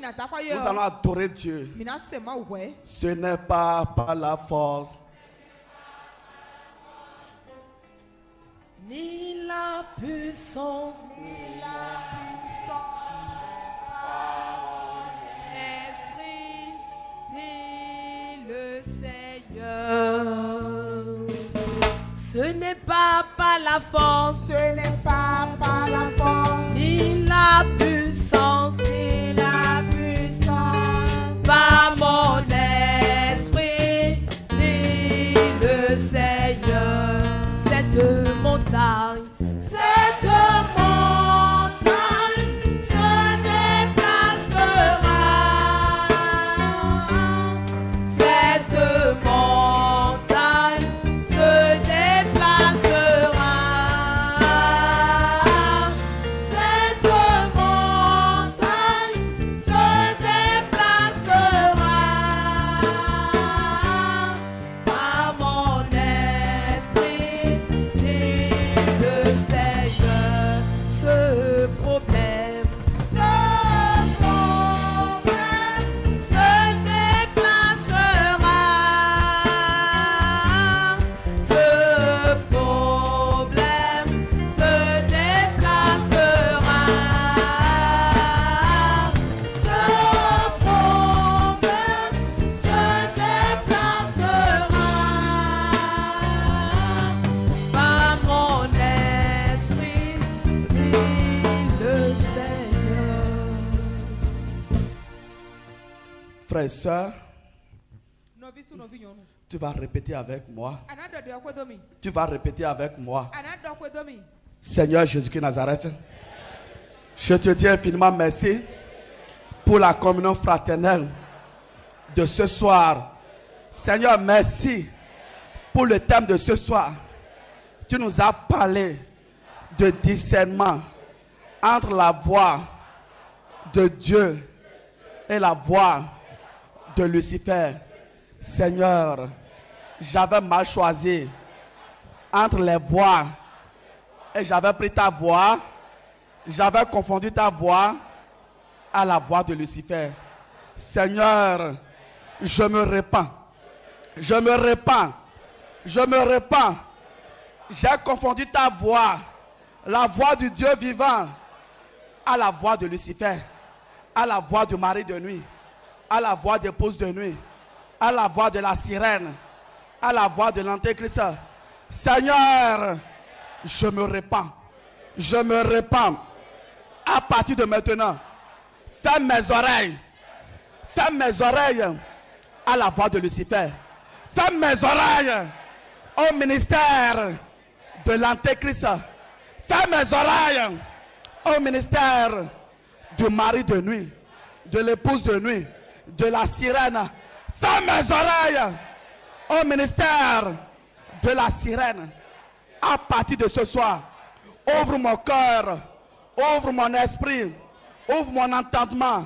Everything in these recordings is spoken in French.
Nous allons adorer Dieu. Ce n'est pas par la force, ni la puissance, ni la Esprit, dit le Seigneur. Ce n'est pas par la force, Ce n'est pas par la force, ni la puissance, ni la puissance, par mon esprit, dit le Seigneur. Cette montagne se déplacera. Cette montagne se déplacera. Cette montagne se déplacera. Par mon esprit, dit le Seigneur. Ce problème se déplacera. Ce problème se déplacera. Ce problème se déplacera. Par mon esprit, dit le Seigneur. frères et sœurs, tu vas répéter avec moi. Tu vas répéter avec moi. Seigneur Jésus-Christ Nazareth, je te dis infiniment merci pour la communion fraternelle de ce soir. Seigneur, merci pour le thème de ce soir. Tu nous as parlé de discernement entre la voix de Dieu et la voix de Lucifer. Seigneur, j'avais mal choisi entre les voix et j'avais pris ta voix, j'avais confondu ta voix à la voix de Lucifer. Seigneur, je me répands, je me répands, je me répands. J'ai confondu ta voix, la voix du Dieu vivant, à la voix de Lucifer, à la voix du mari de nuit, à la voix d'épouse de nuit, à la voix de la sirène, à la voix de l'antéchrist. Seigneur, je me répands. Je me répands. À partir de maintenant, ferme mes oreilles. Ferme mes oreilles à la voix de Lucifer. Ferme mes oreilles au ministère de l'antéchrist. Ferme mes oreilles au ministère du mari de nuit, de l'épouse de nuit, de la sirène. Ferme mes oreilles au ministère de la sirène. À partir de ce soir, ouvre mon cœur, ouvre mon esprit, ouvre mon entendement,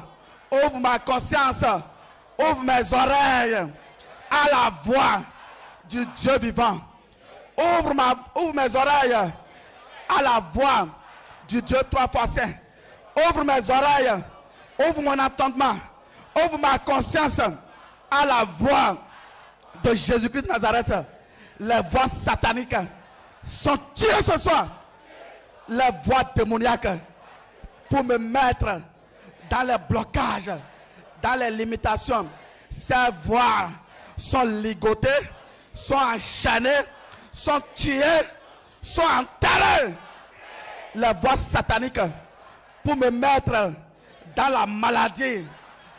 ouvre ma conscience, ouvre mes oreilles à la voix du Dieu vivant. Ouvre mes oreilles à la voix du Dieu trois fois saint. Ouvre mes oreilles, ouvre mon entendement, ouvre ma conscience à la voix de Jésus-Christ de Nazareth. Les voix sataniques sont tuées ce soir. Les voix démoniaques pour me mettre dans les blocages, dans les limitations. Ces voix sont ligotées, sont enchaînées, sont tuées, sont enterrées. Les voix sataniques pour me mettre dans la maladie,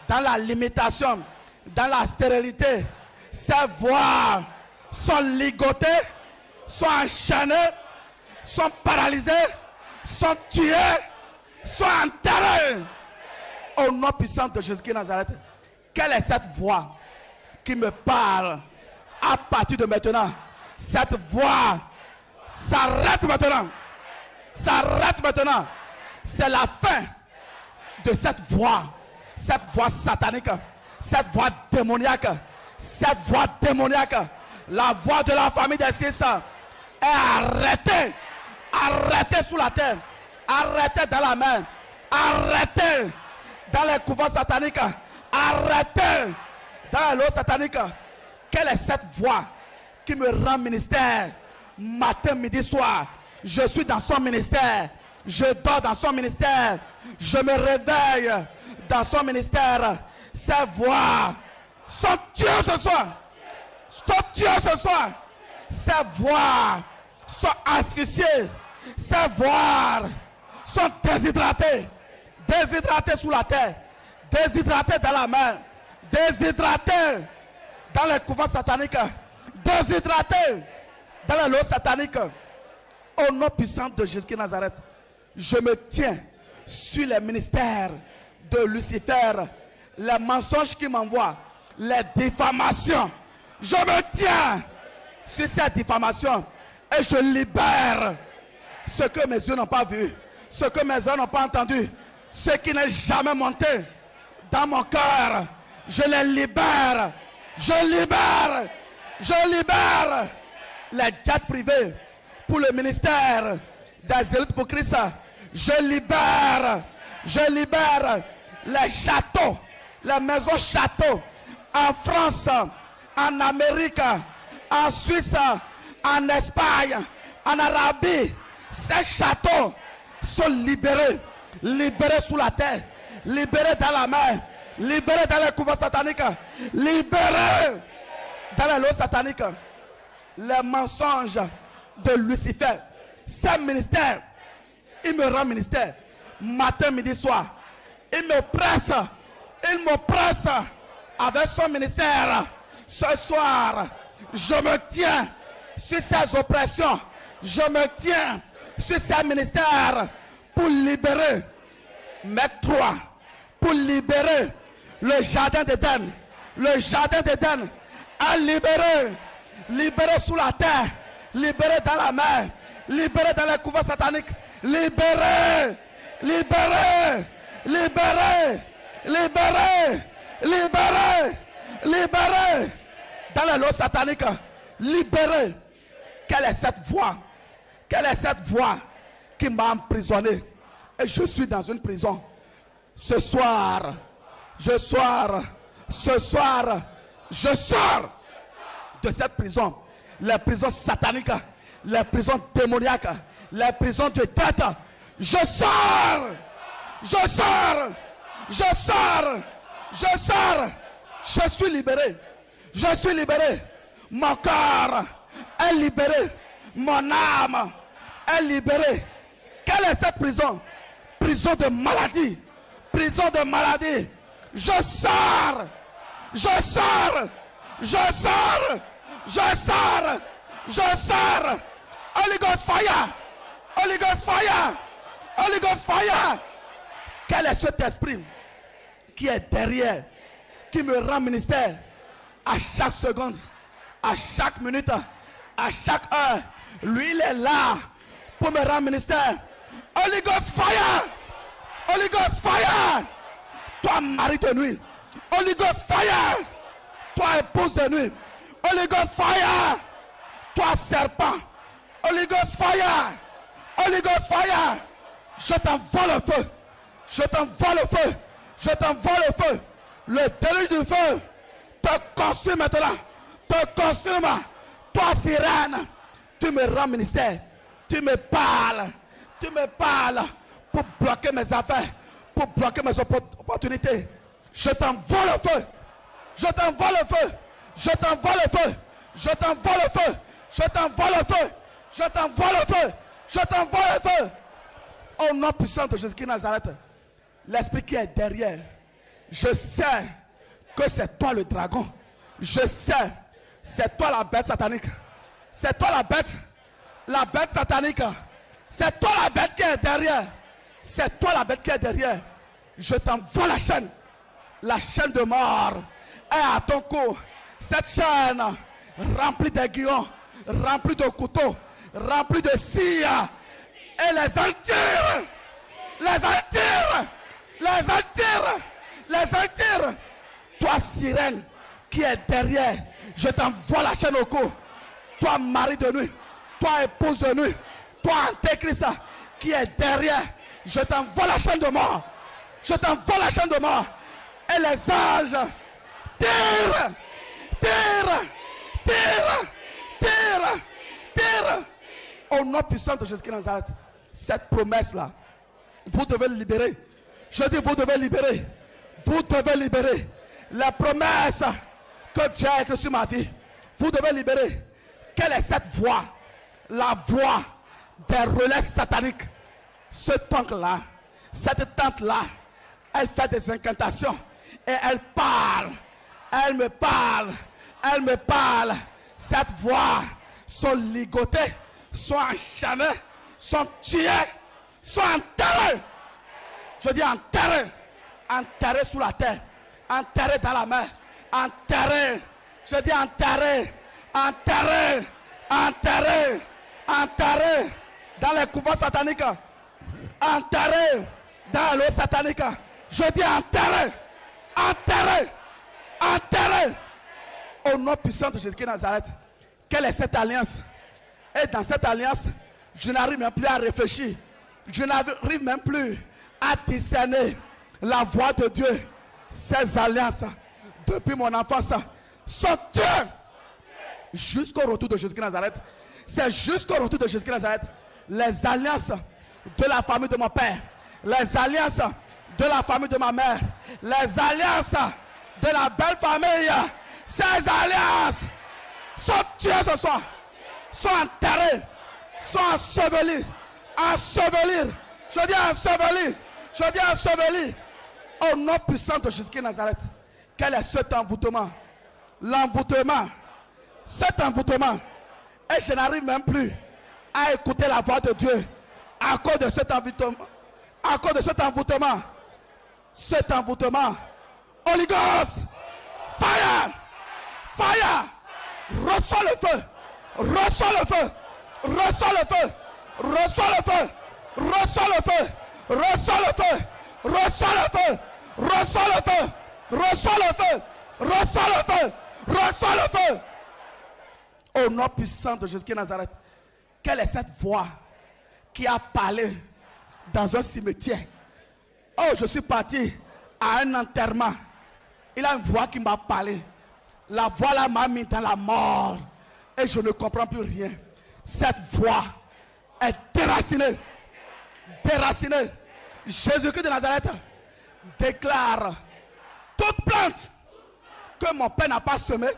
dans la limitation, dans la stérilité. Ces voix sont ligotées, sont enchaînées, sont paralysées, sont tuées, sont enterrées. Au nom puissant de Jésus-Christ de Nazareth. Quelle est cette voix qui me parle à partir de maintenant? Cette voix s'arrête maintenant. S'arrête maintenant. C'est la fin de cette voix satanique, cette voix démoniaque, la voix de la famille des six est arrêtée, arrêtée sous la terre, arrêtée dans la mer, arrêtée dans les couvents sataniques. Arrêtez dans les lots sataniques. Quelle est cette voix qui me rend ministère? Matin, midi, soir. Je suis dans son ministère. Je dors dans son ministère. Je me réveille dans son ministère. Ces voix sont tuées ce soir. Sont tuées ce soir. Ces voix sont asphyxiées. Ces voix sont déshydratées. Déshydratées sous la terre. Déshydratées dans la mer. Déshydratées dans les couvents sataniques. Déshydratées dans les lots sataniques. Au nom puissant de Jésus de Nazareth, je me tiens sur les ministères de Lucifer, les mensonges qui m'envoient, les diffamations. Je me tiens sur ces diffamations et je libère ce que mes yeux n'ont pas vu, ce que mes oreilles n'ont pas entendu, ce qui n'est jamais monté dans mon cœur. Je les libère. Je libère. Je libère les jets privés pour le ministère des zélites pour Christ. Je libère les châteaux, les maisons châteaux en France, en Amérique, en Suisse, en Espagne, en Arabie. Ces châteaux sont libérés, libérés sous la terre, libérés dans la mer, libérés dans les couvents sataniques, libérés dans les lots sataniques. Les mensonges de Lucifer, ces ministères, il me rend ministère matin, midi, soir. Il me presse avec son ministère. Ce soir, je me tiens sur ces oppressions. Je me tiens sur ces ministères pour libérer mes trois, pour libérer le jardin d'Éden. Le jardin d'Éden a libéré, libéré sous la terre, libéré dans la mer, libéré dans les couvents sataniques, libéré, libéré, libéré, libéré, libéré, libéré dans les lots sataniques, libéré. Quelle est cette voix? Quelle est cette voix qui m'a emprisonné? Et je suis dans une prison. Ce soir, je sors de cette prison. Les prisons sataniques, les prisons démoniaques, les prisons de tête. Je sors. Je suis libéré. Je suis libéré. Mon corps est libéré. Mon âme est libérée. Quelle est cette prison? Prison de maladie. Prison de maladie. Je sors. Holy Ghost fire. Holy Ghost fire. Holy Ghost fire. Quel est cet esprit qui est derrière, qui me rend ministère à chaque seconde, à chaque minute, à chaque heure? Lui, il est là pour me rendre ministère. Holy Ghost fire. Holy Ghost fire. Toi, mari de nuit. Holy Ghost fire. Toi, épouse de nuit. Holy Ghost fire. Toi, serpent. Holy Ghost fire. Holy Ghost fire. Je t'envoie le feu. Je t'envoie le feu. Je t'envoie le feu. Le déluge du feu te consume maintenant. Te consume. Toi, sirène. Tu me rends ministère. Tu me parles. Tu me parles pour bloquer mes affaires. Pour bloquer mes opportunités. Je t'envoie le feu. Je t'envoie le feu. Je t'envoie le feu. Je t'envoie le feu. Je t'envoie le feu. Je t'envoie le feu. Je t'envoie le feu. Au nom puissant de Jésus de Nazareth. L'esprit qui est derrière. Je sais que c'est toi le dragon. Je sais. C'est toi la bête satanique. C'est toi la bête satanique. C'est toi la bête qui est derrière. C'est toi la bête qui est derrière. Je t'envoie la chaîne de mort est à ton cou. Cette chaîne remplie d'aiguillons, remplie de couteaux, remplie de scie. Et les altires. Toi, sirène qui est derrière, je t'envoie la chaîne au cou. Toi, mari de nuit, toi, épouse de nuit, toi, antéchrist qui est derrière, je t'envoie la chaîne de mort. Je t'envoie la chaîne de mort. Et les anges tirent, tirent, tirent, tirent, tirent. Au nom puissant de Jésus-Christ de Nazareth. Cette promesse-là, vous devez le libérer. Je dis, vous devez libérer. Vous devez libérer. La promesse que Dieu a écrite sur ma vie. Vous devez libérer. Quelle est cette voix? La voix des relais sataniques. Cet oncle-là, cette tante-là, elle fait des incantations. Et elle parle. Elle me parle. Elle me parle. Cette voix sont ligotées, sont enchaînées, sont tuées, sont enterrées. Je dis enterrées. Enterrées sous la terre. Enterrées dans la mer. Enterrées. Je dis enterrées. Enterrées. Enterrées. Enterrées. Dans les couvents sataniques. Enterrées. Dans l'eau satanique. Je dis enterrées. Enterrées. Enterrées. Au nom puissant de Jésus-Christ de Nazareth. Quelle est cette alliance? Et dans cette alliance, je n'arrive même plus à réfléchir. Je n'arrive même plus à discerner la voix de Dieu. Ces alliances, depuis mon enfance, sont tuées jusqu'au retour de Jésus-Christ de Nazareth. C'est jusqu'au retour de Jésus-Christ de Nazareth. Les alliances de la famille de mon père, les alliances de la famille de ma mère, les alliances de la belle famille, ces alliances sont tuées ce soir, sont enterrées, sont ensevelies. Ensevelir. Je dis ensevelir. Je dis ensevelir. Au nom puissant de Jésus-Christ de Nazareth. Quel est cet envoûtement? L'envoûtement. Cet envoûtement. Et je n'arrive même plus à écouter la voix de Dieu à cause de cet envoûtement. À cause de cet envoûtement. Cet envoûtement. Holy Ghost. Fire. Fire. Reçois le feu. Reçois le feu. Reçois le feu. Reçois le feu. Reçois le feu. Reçois le feu. Reçois le feu. Reçois le feu. Reçois le feu. Reçois le feu. Reçois le feu. Au nom puissant de Jésus-Christ de Nazareth. Quelle est cette voix qui a parlé dans un cimetière? Oh, je suis parti à un enterrement. Il a une voix qui m'a parlé. La voix là m'a mis dans la mort. Et je ne comprends plus rien. Cette voix est déracinée. Déracinée. Jésus-Christ de Nazareth déclare: toute plante que mon père n'a pas semée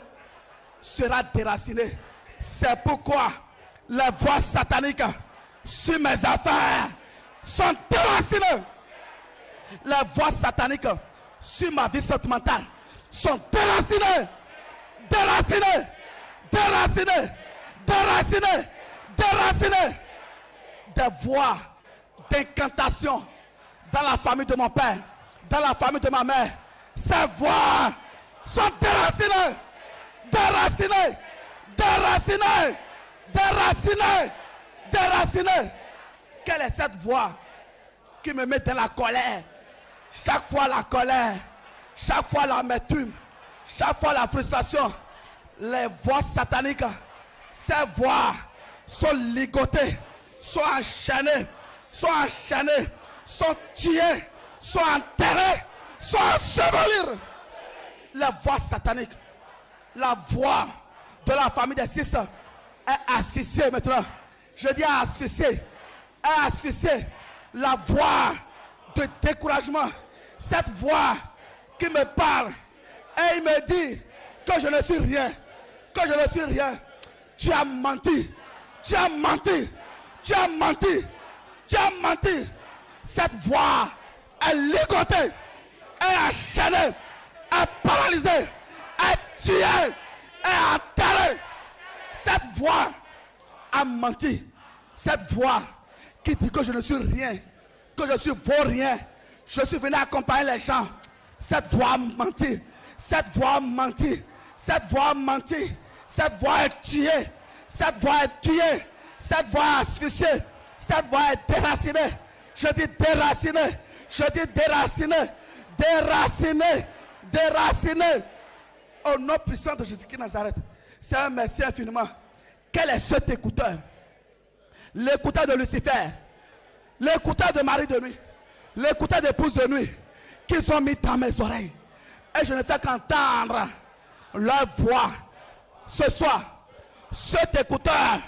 sera déracinée. C'est pourquoi les voix sataniques sur mes affaires sont déracinées. Les voix sataniques sur ma vie sentimentale sont déracinées. Déracinées. Déracinées. Déracinées. Déracinées. Des voix d'incantation dans la famille de mon père, dans la famille de ma mère. Ces voix sont déracinées. Déracinées. Déracinées. Déracinées. Déracinées. Quelle est cette voix qui me met dans la colère? Chaque fois la colère, chaque fois l'amertume, chaque fois la frustration. Les voix sataniques, ces voix sont ligotées, sont enchaînées, sont tuées, sont enterrées, sont ensevelies. Les voix sataniques, la voix de la famille des six est asphyxiée maintenant. Je dis asphyxiée, est asphyxiée. La voix de découragement, cette voix qui me parle et il me dit que je ne suis rien, que je ne suis rien. Tu as menti, tu as menti, tu as menti, tu as menti. Cette voix est ligotée, est enchaînée, est paralysée, est tuée, est enterrée. Cette voix a menti. Cette voix qui dit que je ne suis rien, que je suis vaurien, je suis venu accompagner les gens. Cette voix a menti. Cette voix a menti. Cette voix a menti. Cette voix est tuée. Cette voix est tuée. Cette voix est asphyxiée. Cette voix est déracinée. Je dis déracinée. Je dis déracinée. Déracinée. Déracinée. Au nom puissant de Jésus-Christ de Nazareth. C'est un merci infiniment. Quel est cet écouteur? L'écouteur de Lucifer. L'écouteur de mari de nuit. L'écouteur d'épouse de nuit. qu'ils ont mis dans mes oreilles. Et je ne fais qu'entendre leur voix. Ce soir, cet écouteur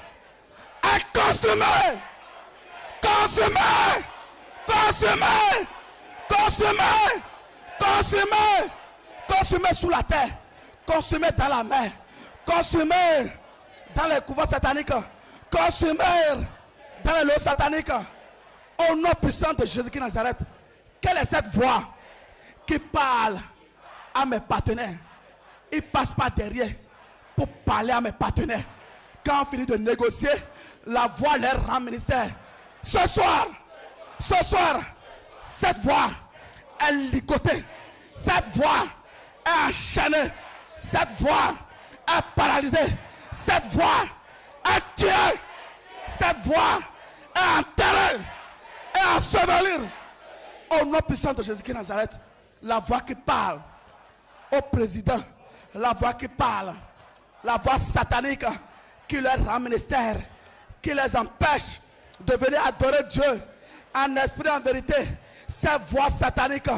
est consumé. Consumé. Consumé. Consumé. Consumé. Consumé sous la terre. Consumé dans la mer. Consumé dans les couvents sataniques. Consumé dans les lots sataniques. Au nom puissant de Jésus-Christ de Nazareth. Quelle est cette voix qui parle à mes partenaires? Il passe par derrière pour parler à mes partenaires. Quand on finit de négocier, la voix leur rend ministère. Ce soir, cette voix est ligotée. Cette voix est enchaînée. Cette voix est paralysée. Cette voix est tuée. Cette voix est enterrée et ensevelie. Au nom puissant de Jésus-Christ de Nazareth, la voix qui parle au président, la voix qui parle, la voix satanique qui leur rend ministère, qui les empêche de venir adorer Dieu en esprit et en vérité. Ces voix sataniques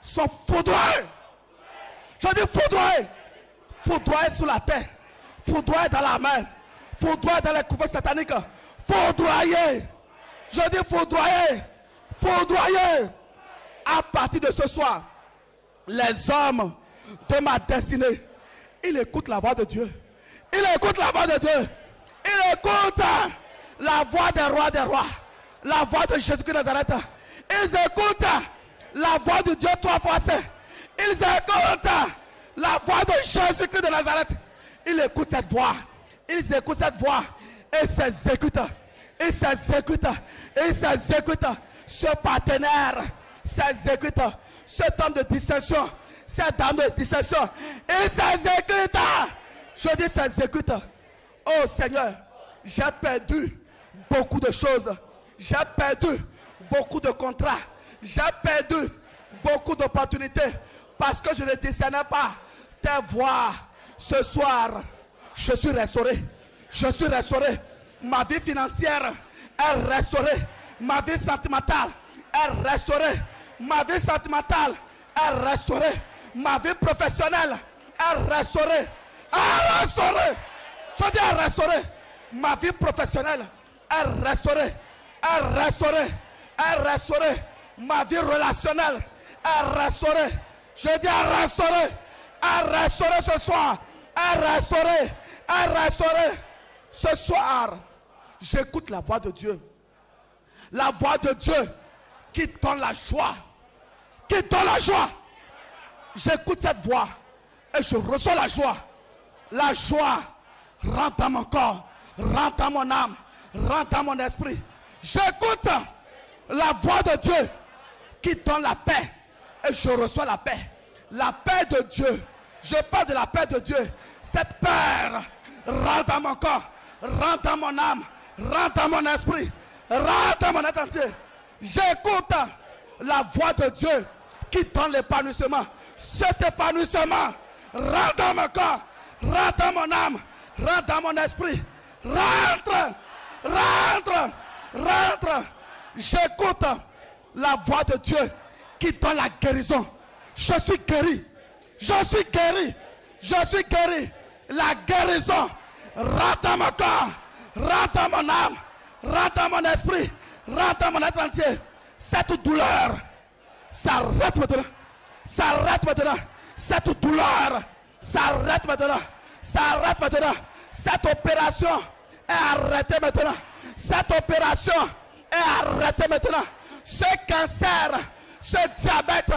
sont foudroyées. Je dis foudroyées. Foudroyées sous la terre, foudroyées dans la mer, foudroyées dans les couverts sataniques, foudroyées. Je dis foudroyées. Foudroyées. À partir de ce soir, les hommes de ma destinée, ils écoutent la voix de Dieu. Ils écoutent la voix de Dieu. Ils écoutent la voix des rois, la voix de Jésus-Christ de Nazareth. Ils écoutent la voix de Dieu trois fois saint. Ils écoutent la voix de Jésus-Christ de Nazareth. Ils écoutent cette voix. Ils écoutent cette voix et s'exécutent. Ils s'exécutent. Ils s'exécutent. Ce partenaire s'exécute. Cet homme de distinction. Cette dame de distinction. Il s'exécute. Je dis s'exécute. Oh Seigneur, j'ai perdu beaucoup de choses. J'ai perdu beaucoup de contrats. J'ai perdu beaucoup d'opportunités parce que je ne discernais pas tes voix. Ce soir, je suis restauré. Je suis restauré. Ma vie financière est restaurée. Ma vie sentimentale est restaurée. Ma vie sentimentale est restaurée. Ma vie professionnelle est restaurée. Est restaurée. Je dis est restaurée. Ma vie professionnelle est restaurée. Est restaurée. Est restaurée. Ma vie relationnelle est restaurée. Je dis est restaurée. Est restaurée ce soir. Est restaurée. Est restaurée. Ce soir, j'écoute la voix de Dieu. La voix de Dieu qui donne la joie. Qui donne la joie. J'écoute cette voix et je reçois la joie. La joie rentre dans mon corps, rentre dans mon âme, rentre dans mon esprit. J'écoute la voix de Dieu qui donne la paix et je reçois la paix. La paix de Dieu. Je parle de la paix de Dieu. Cette paix rentre dans mon corps, rentre dans mon âme, rentre dans mon esprit, rentre dans mon être entier. J'écoute la voix de Dieu qui donne l'épanouissement. Cet épanouissement rentre dans mon corps, rentre dans mon âme, rentre dans mon esprit. Rentre, rentre, rentre. J'écoute la voix de Dieu qui donne la guérison. Je suis guéri. Je suis guéri. Je suis guéri. La guérison rentre dans mon corps, rentre dans mon âme, rentre dans mon esprit, rentre dans mon être entier. Cette douleur s'arrête maintenant. S'arrête maintenant. Cette douleur s'arrête maintenant. S'arrête maintenant. Cette opération est arrêtée maintenant. Cette opération est arrêtée maintenant. Ce cancer, ce diabète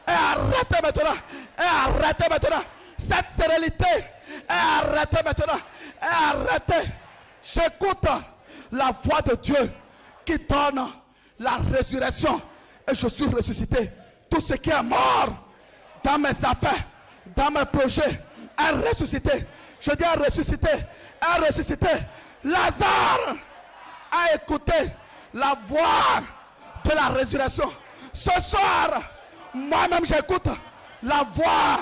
est arrêté maintenant. Est arrêté maintenant. Cette stérilité est arrêtée maintenant. Est arrêtée. J'écoute la voix de Dieu qui donne la résurrection et je suis ressuscité. Tout ce qui est mort dans mes affaires, dans mes projets, est ressuscité. Je dis est ressuscité, est ressuscité. Lazare a écouté la voix de la résurrection. Ce soir, moi-même j'écoute la voix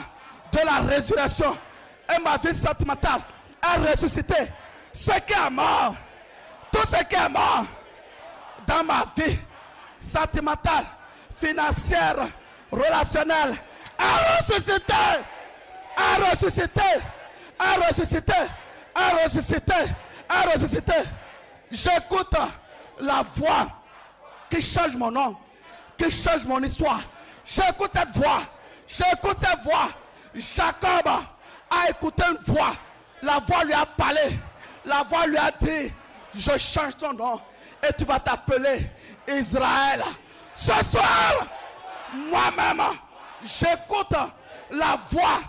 de la résurrection et ma vie sentimentale est ressuscitée. Ce qui est mort, tout ce qui est mort dans ma vie sentimentale, financière, relationnel est ressuscité, est ressuscité, est ressuscité, est ressuscité, est ressuscité. J'écoute la voix qui change mon nom, qui change mon histoire. J'écoute cette voix, j'écoute cette voix. Jacob a écouté une voix, la voix lui a parlé, la voix lui a dit, je change ton nom et tu vas t'appeler Israël. Ce soir, moi-même, j'écoute la voix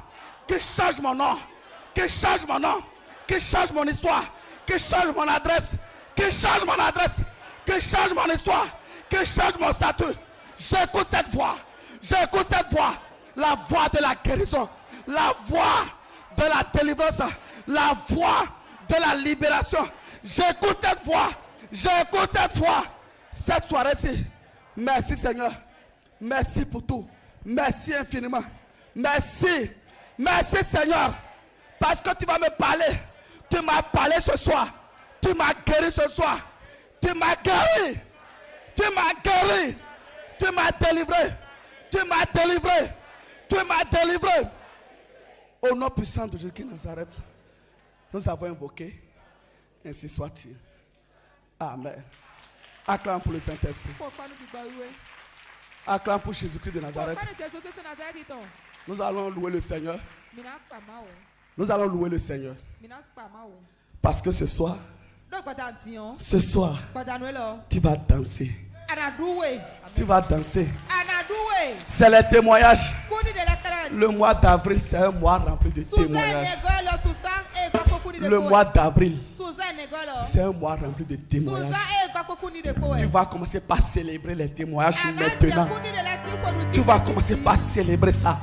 qui change mon nom, qui change mon nom, qui change mon histoire, qui change mon adresse, qui change mon adresse, qui change mon histoire, qui change mon statut. J'écoute cette voix, j'écoute cette voix, la voix de la guérison, la voix de la délivrance, la voix de la libération. J'écoute cette voix, j'écoute cette voix. Cette soirée-ci, merci Seigneur, merci pour tout, merci infiniment, merci, merci Seigneur, parce que tu vas me parler, tu m'as parlé ce soir, tu m'as guéri ce soir, tu m'as guéri, tu m'as guéri, tu m'as délivré, tu m'as délivré, tu m'as délivré. Au nom puissant de Jésus de Nazareth, nous avons invoqué, ainsi soit-il. Amen. Acclame pour le Saint-Esprit. Acclame pour Jésus-Christ de Nazareth. Nous allons louer le Seigneur. Nous allons louer le Seigneur. Parce que ce soir, tu vas danser. Tu vas danser. C'est le témoignage. Le mois d'avril, c'est un mois rempli de témoignages. Le mois d'avril, c'est un mois rempli de témoignages. Tu vas commencer par célébrer les témoignages maintenant. Tu vas commencer par célébrer ça.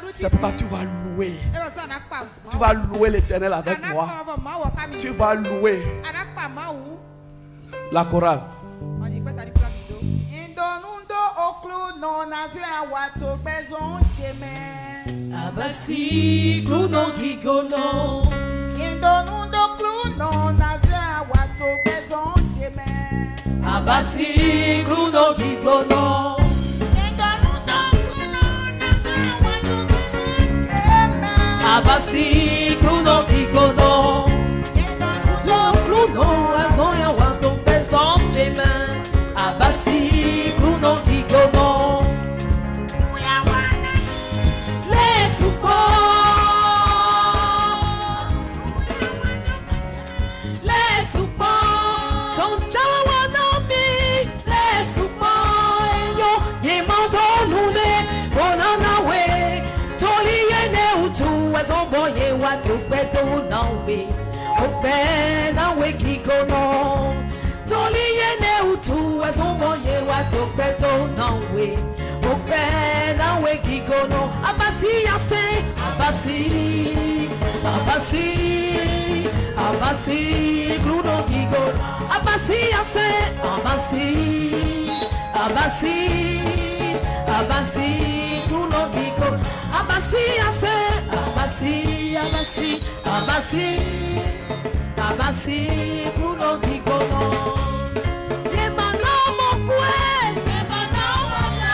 C'est pourquoi tu vas louer. Tu vas louer l'Éternel avec moi. Tu vas louer la chorale. Abasi Gluno Gigono Abasi Gluno Gigono Abasi Gluno Gigono Gluno Azoya Wato Bezon Jemen Abasi Gluno Gigono Open away Gigono Toli yene utu azomboye watopeto nawe Open away Gigono Abasi yase Abasi Abasi Abasi Gluno Gigono Abasi yase Abasi Abasi Abasi Gluno Gigono Abasi yase Abasi Abasi Abasi Abasi Gluno Gigono Yemana mokwe Yemana mokwe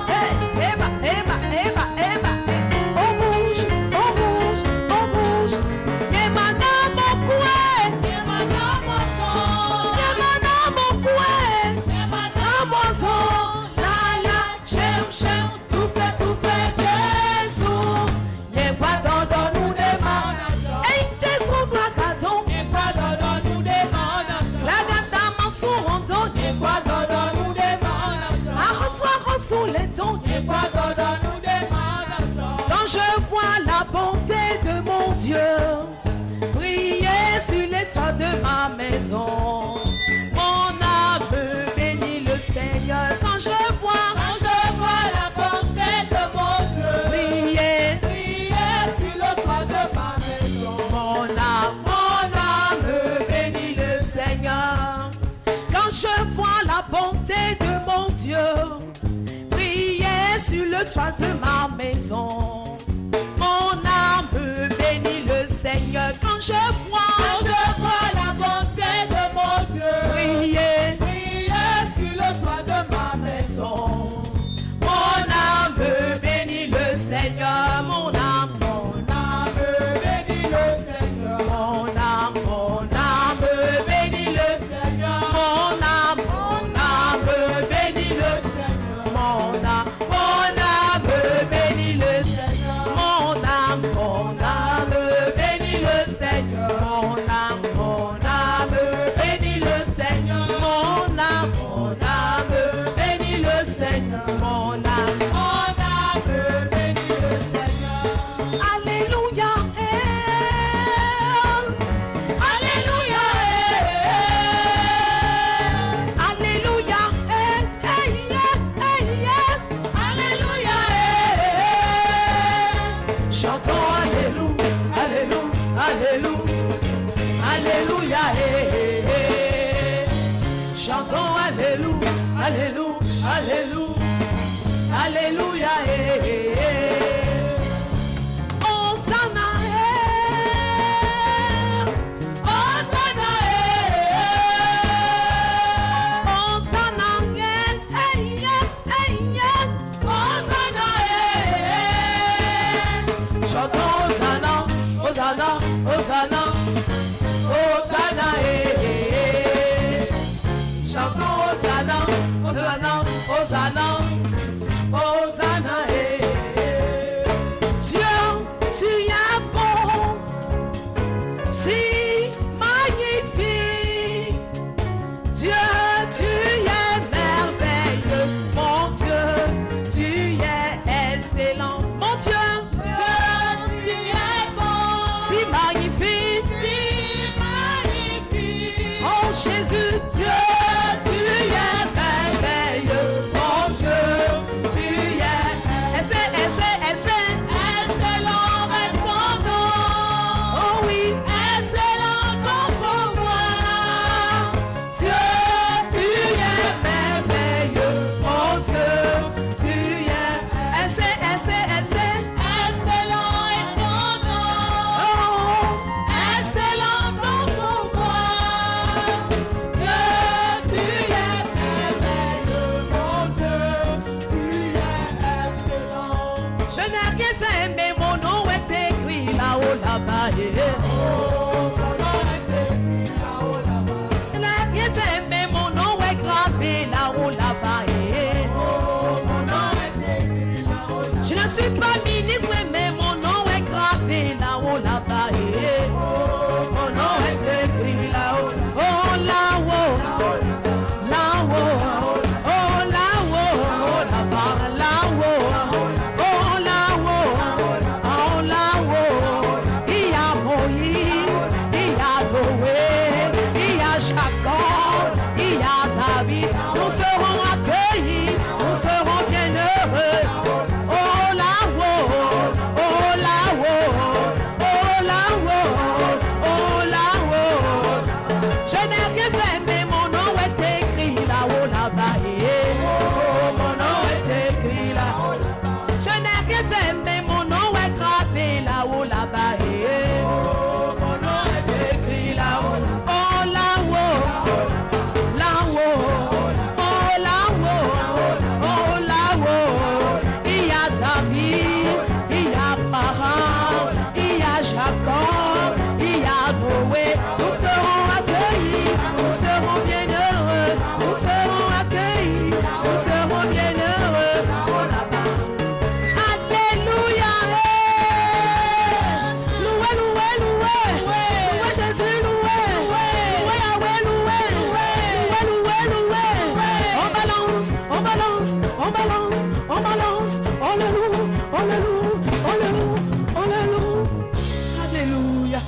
Hey, eba, eba, eba, eba On bouge, on bouge, on bouge Yemana mokwe Yemana mozo Yemana mokwe Yemana mozo La la, shem, shem Tout fait, Jésus Yemwa dodo nous demande quand je vois la bonté de mon Dieu briller sur les toits de ma maison, mon âme bénit le Seigneur. Quand je vois la bonté de mon Dieu briller sur le toit de ma maison, mon âme bénit le Seigneur. Quand je vois la bonté de mon Dieu sur le toit de ma maison, mon âme bénit le Seigneur. Quand je vois la bonté de mon Dieu briller sur le toit de ma maison, chantons Alléluia, Alléluia, Alléluia, Alléluia, Hosanna, Hosanna, Hosanna, Hosanna, chantons Hosanna, Hosanna, Hosanna, Hosanna, chantons Hosanna, Hosanna, Hosanna, Hosanna, Dieu, tu es bon, si magnifique, Dieu, tu es merveilleux, mon Dieu, tu es excellent, mon Dieu, tu es bon, si magnifique, oh Jésus, Dieu, tu es merveilleux, mon Dieu, tu es excellent est ton nom, oh oui, excellent ton pouvoir, Dieu, tu es merveilleux, mon Dieu, tu es excellent est ton nom, oh, excellent ton pouvoir, Dieu, tu es merveilleux, mon Dieu, tu es excellent. Je n'ai rien fait, mais mon nom est écrit là-haut, là-bas. Je n'ai rien fait, mais mon nom est gravé là-haut, là-bas. Je ne suis pas ministre, mais mon nom est gravé là-haut, là-bas. Mon nom est écrit là-haut, oh là-haut, là-haut, oh là-haut, là-bas, là-haut, oh là-haut, oh là-haut. Il y a Moïse, il y a Noé, il y a Jacob, il y a David. Nous serons accueillis, nous serons bien heureux. Oh là-haut, oh là-haut, oh là-haut, oh là-haut. Je n'ai rien fait, mais mon nom est écrit là-haut, là-bas. Oh, mon nom est écrit là-haut. Je n'ai rien fait, mais mon nom est gravé là-haut, là-bas. Oh, mon nom est écrit là-haut. Oh là-haut, là-haut, oh là-haut, oh là-haut. Il y a David, il y a Abraham, il y a Jacob, il y a Noé. Nous serons accueillis, nous serons bien heureux. Nous serons accueillis, nous serons bien heureux. Oh là-bas. Alléluia. Loué, loué, loué. Loué Jésus, loué. Loué Yahweh, loué. Loué, loué, loué. On balance, on balance, on balance, on balance. Alléluia, alléluia, alléluia, alléluia. Alléluia.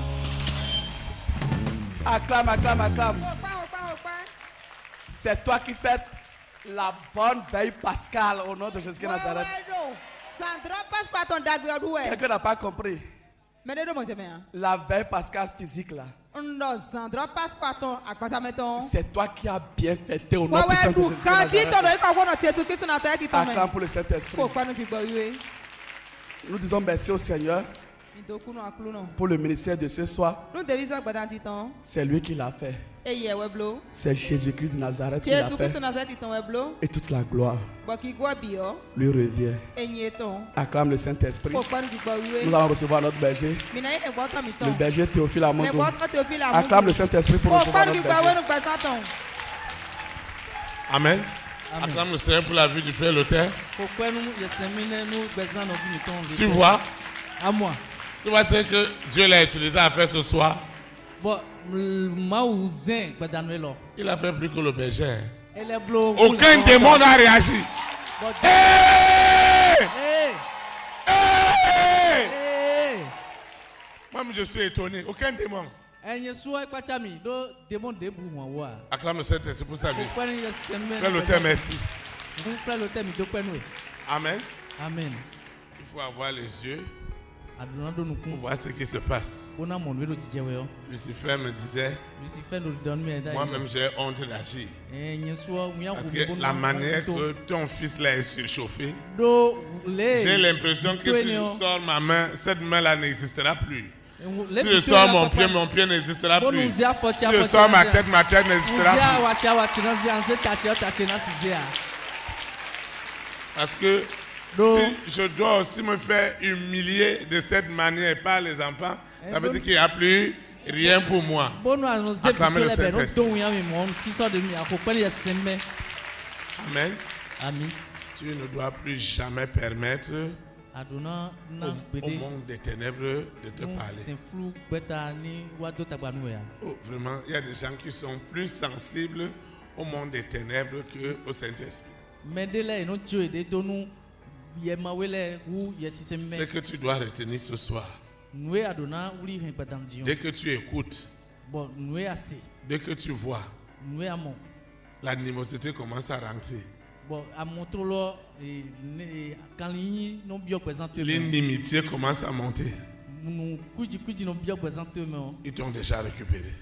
Acclame, acclame, acclame. C'est toi qui fais la bonne veille pascale au nom de Jésus de Nazareth. Quelqu'un n'a pas compris. La veille pascale physique là. C'est toi qui as bien fêté au nom puissant de Jésus de Nazareth. Acclame pour le Saint-Esprit. Nous disons merci au Seigneur pour le ministère de ce soir. C'est lui qui l'a fait. C'est Jésus-Christ de Nazareth qui l'a fait. Et toute la gloire lui revient. Acclame le Saint-Esprit. Nous allons recevoir notre berger. Le berger Théophile Amongo. Acclame le Saint-Esprit pour recevoir notre berger. Amen. Acclame le Seigneur pour la vie du frère Lothaire. Tu vois? À moi. Tu vois ce que Dieu l'a utilisé à faire ce soir? Il a fait plus que le berger. Aucun démon n'a réagi. Moi, je suis étonné. Aucun démon. Acclame le Saint-Esprit pour sa vie. Frère Lothaire, merci. Amen. Amen. Amen. Il faut avoir les yeux On voit ce qui se passe. Lucifer me disait, moi-même j'ai honte d'agir. Parce que la manière que ton fils là est surchauffé, j'ai l'impression que si je sors ma main, cette main-là n'existera plus. Si je sors mon pied n'existera plus. Si je sors ma tête n'existera plus. Parce que si je dois aussi me faire humilier de cette manière par les enfants, ça veut dire qu'il n'y a plus rien pour moi. Acclamez le Saint-Esprit. Amen. Tu ne dois plus jamais permettre au monde des ténèbres de te parler. Oh, vraiment, il y a des gens qui sont plus sensibles au monde des ténèbres qu'au Saint-Esprit. Ce que tu dois retenir ce soir, dès que tu écoutes, dès que tu vois, l'animosité commence à rentrer. L'inimitié commence à monter. Ils t'ont déjà récupéré.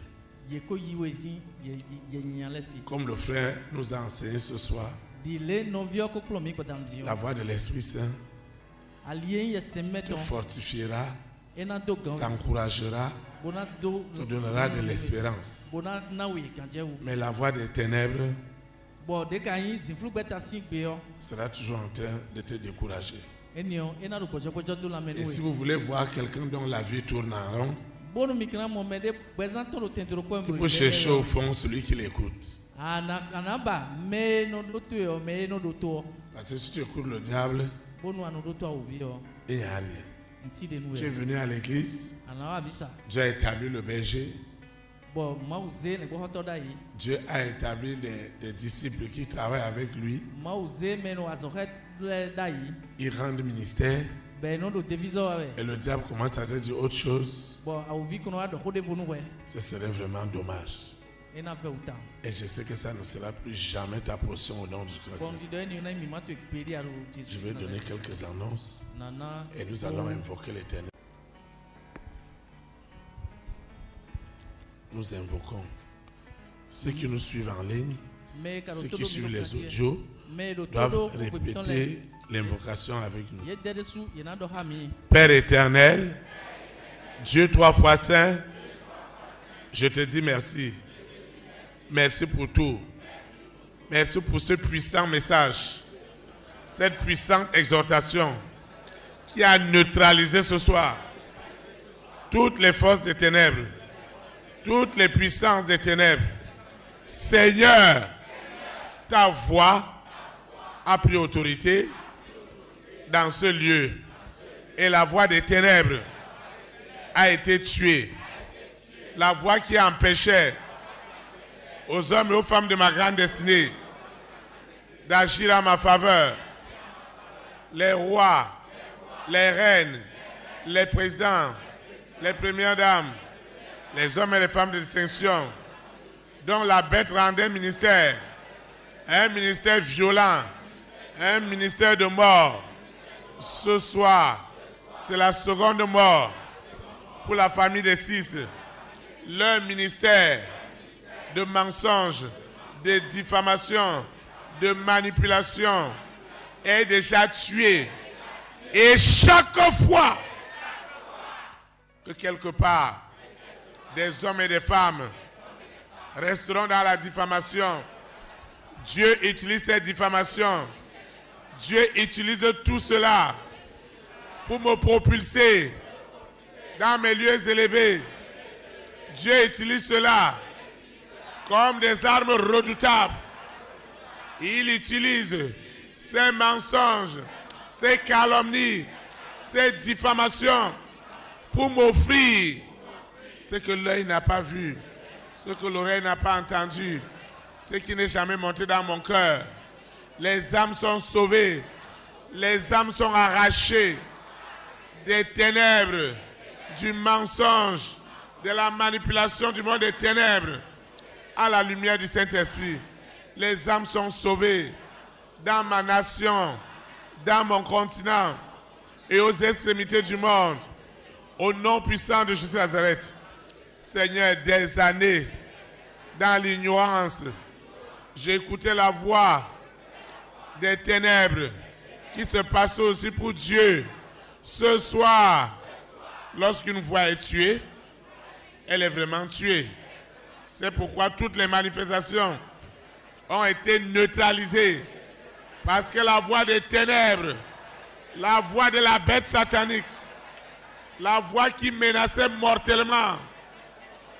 Comme le frère nous a enseigné ce soir, la voix de l'Esprit Saint te fortifiera, t'encouragera, te donnera de l'espérance. Mais la voix des ténèbres sera toujours en train de te décourager. Et si vous voulez voir quelqu'un dont la vie tourne en rond, il faut chercher au fond celui qui l'écoute. Parce que si tu écoutes le diable, il n'y a rien. Tu es venu à l'église, Dieu a établi le berger, Dieu a établi des disciples qui travaillent avec lui. Ils rendent ministère. Et le diable commence à te dire autre chose. Ce serait vraiment dommage. Et je sais que ça ne sera plus jamais ta portion au nom du Christ. Je vais donner quelques annonces et nous allons invoquer l'Éternel. Nous invoquons ceux qui nous suivent en ligne, ceux qui suivent les audios, doivent répéter l'invocation avec nous. Père éternel, Dieu trois fois saint, je te dis merci. Merci pour tout. Merci pour ce puissant message, cette puissante exhortation qui a neutralisé ce soir toutes les forces des ténèbres, toutes les puissances des ténèbres. Seigneur, ta voix a pris autorité dans ce lieu et la voix des ténèbres a été tuée. La voix qui empêchait aux hommes et aux femmes de ma grande destinée d'agir à ma faveur, les rois, les reines, les présidents, les premières dames, les hommes et les femmes de distinction, dont la bête rendait un ministère violent, un ministère de mort. Ce soir, c'est la seconde mort pour la famille des six. Leur ministère de mensonges, de diffamation, de manipulation est déjà tué. Et chaque fois que quelque part des hommes et des femmes resteront dans la diffamation, Dieu utilise cette diffamation. Dieu utilise tout cela pour me propulser dans mes lieux élevés. Dieu utilise cela comme des armes redoutables. Il utilise ces mensonges, ces calomnies, ces diffamations pour m'offrir ce que l'œil n'a pas vu, ce que l'oreille n'a pas entendu, ce qui n'est jamais monté dans mon cœur. Les âmes sont sauvées, les âmes sont arrachées des ténèbres, du mensonge, de la manipulation du monde des ténèbres à la lumière du Saint-Esprit. Les âmes sont sauvées dans ma nation, dans mon continent et aux extrémités du monde. Au nom puissant de Jésus de Nazareth, Seigneur, des années dans l'ignorance, j'ai écouté la voix des ténèbres qui se passe aussi pour Dieu. Ce soir, lorsqu'une voix est tuée, elle est vraiment tuée. C'est pourquoi toutes les manifestations ont été neutralisées. Parce que la voix des ténèbres, la voix de la bête satanique, la voix qui menaçait mortellement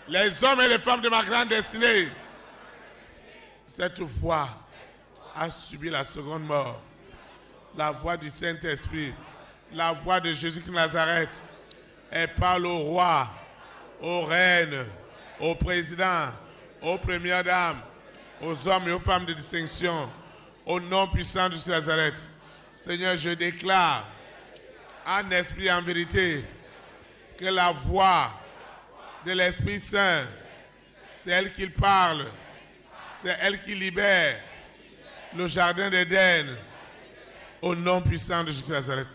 les hommes et les femmes de ma grande destinée, cette voix a subi la seconde mort. La voix du Saint-Esprit, la voix de Jésus-Christ de Nazareth, elle parle au roi, aux reines, aux présidents, aux premières dames, aux hommes et aux femmes de distinction, au nom puissant de Jésus de Nazareth. Seigneur, je déclare en esprit et en vérité que la voix de l'Esprit Saint, c'est elle qui parle, c'est elle qui libère le jardin d'Éden, au nom puissant de Jésus de Nazareth.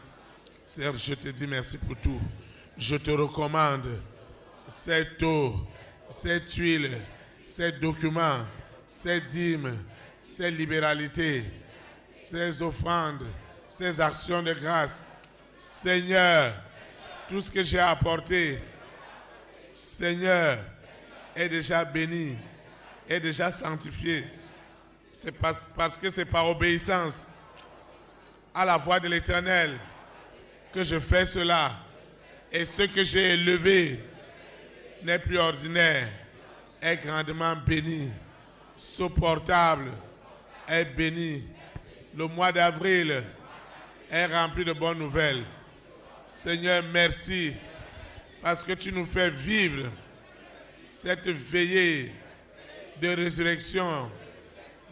Seigneur, je te dis merci pour tout. Je te recommande cette eau, cette huile, ces documents, ces dîmes, ces libéralités, ces offrandes, ces actions de grâce. Seigneur, tout ce que j'ai apporté, Seigneur, est déjà béni, est déjà sanctifié. C'est parce que c'est par obéissance à la voix de l'Éternel que je fais cela. Et ce que j'ai élevé n'est plus ordinaire, est grandement béni, supportable, est béni. Le mois d'avril est rempli de bonnes nouvelles. Seigneur, merci parce que tu nous fais vivre cette veillée de résurrection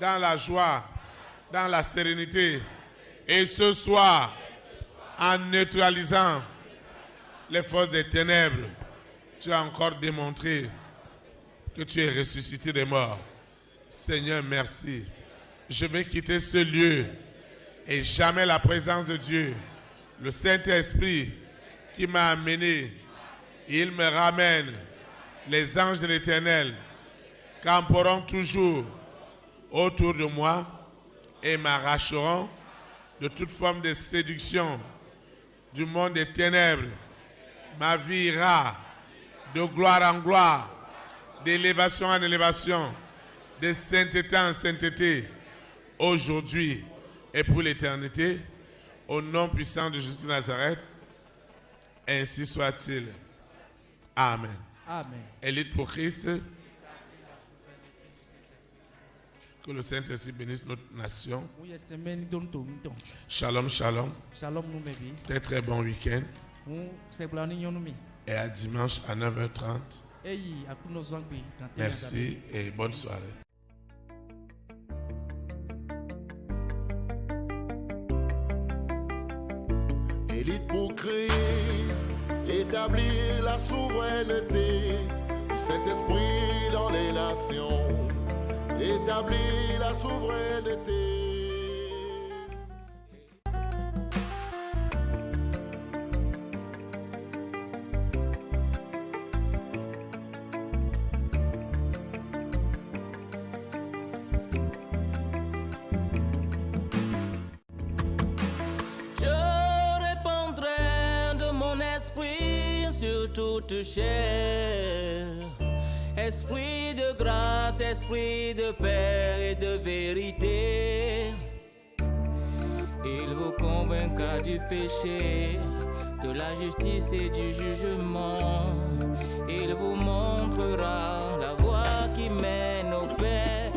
dans la joie, dans la sérénité. Et ce soir, en neutralisant les forces des ténèbres, tu as encore démontré que tu es ressuscité des morts. Seigneur, merci. Je vais quitter ce lieu et jamais la présence de Dieu, le Saint-Esprit qui m'a amené, il me ramène. Les anges de l'Éternel camperont toujours autour de moi et m'arracheront de toute forme de séduction du monde des ténèbres. Ma vie ira de gloire en gloire, d'élévation en élévation, de sainteté en sainteté, aujourd'hui et pour l'éternité, au nom puissant de Jésus de Nazareth, ainsi soit-il. Amen. Amen. Élite pour Christ. Que le Saint-Esprit bénisse notre nation. Shalom, shalom. Très, très bon week-end. Et à dimanche à 9h30. Merci et bonne soirée. Élite pour Christ, établir la souveraineté du Saint-Esprit dans les nations. Établir la souveraineté. Toute chair, esprit de grâce, esprit de paix et de vérité, il vous convaincra du péché, de la justice et du jugement, il vous montrera la voie qui mène au Père.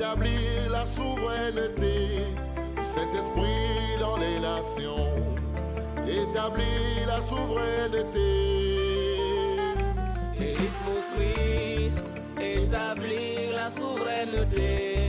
établir la souveraineté du Saint-Esprit dans les nations. Établir la souveraineté. Élite pour Christ, établir la souveraineté.